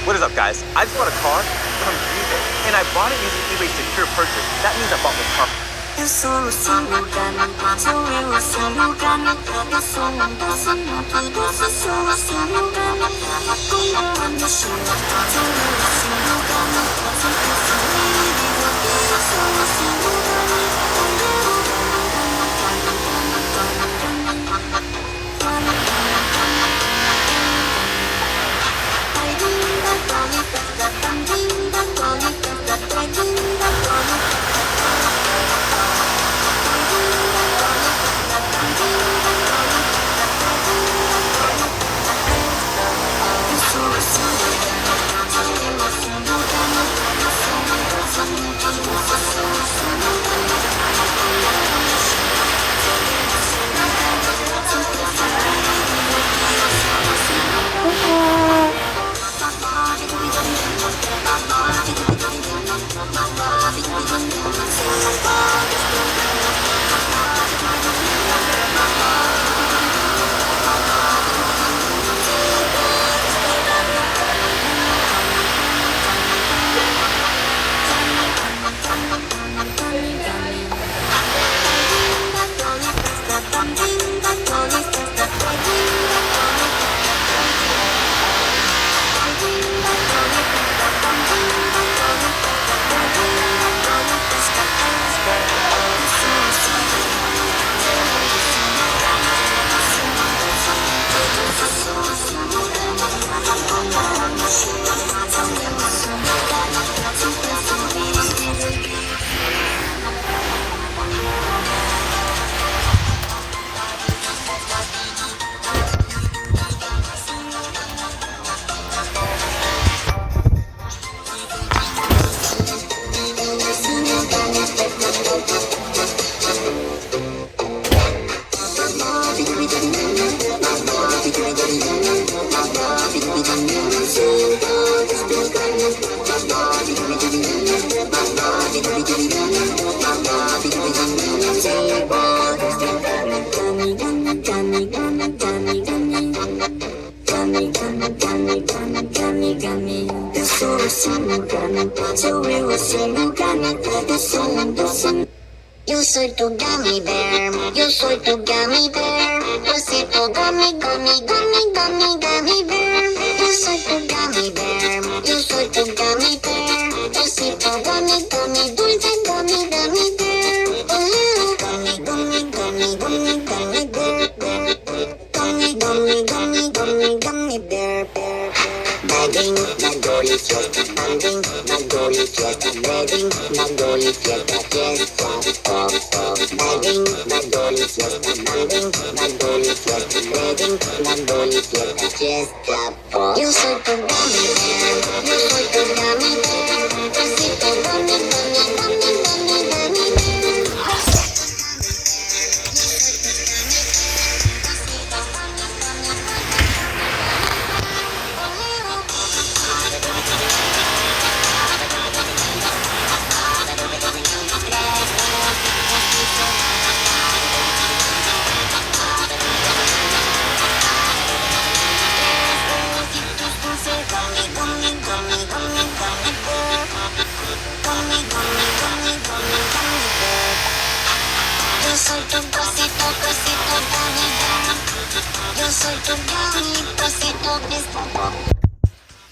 What is up, guys? I just bought a car from eBay, and I bought it using eBay's secure purchase. That means I bought the car. Yo soy tu gummy bear, yo soy tu gummy bear, osito gummy, gummy, gummy, gummy, gummy bear. Yo soy tu gummy bear, yo soy tu gummy bear, osito gummy, gummy, dulce gummy, gummy bear. Oh, gummy, gummy, gummy, gummy, gummy bear, bear, gummy, gummy, gummy, gummy, gummy bear, bear, bear. Bagging, Magoli fiesta, banding, Magoli fiesta, begging, Magoli fiesta, fiesta, pop, pop. Bagging, Magoli fiesta, banding, Magoli fiesta, begging, Magoli fiesta, fiesta, pop. Yo soy tu gummy bear, yo soy tu gummy bear, osito gummy, gummy, gummy, gummy, gummy bear. Yo soy tu cosito, cosito gummy bear. Yo soy tu gummy, cosito fiesta pop.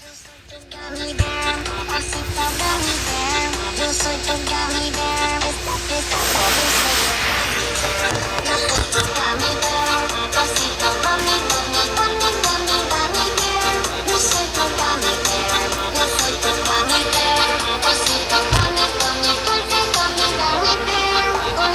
Yo soy tu gummy bear, cosito gummy bear. Yo soy tu gummy bear, fiesta, fiesta pop. Yo soy tu gummy bear, cosito gummy, gummy, gummy, gummy, gummy bear. Yo soy tu gummy bear, yo soy tu gummy bear, cosito gummy, gummy, dulce gummy, gummy bear. Oh,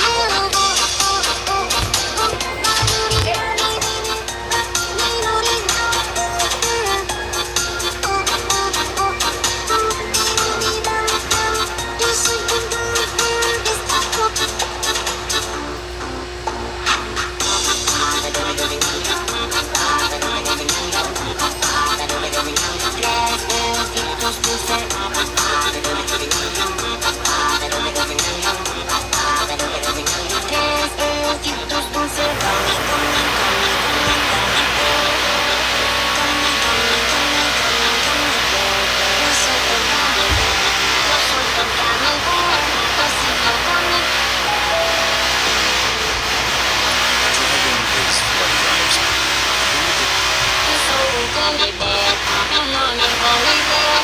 gummy bear. Come on and gummy bear.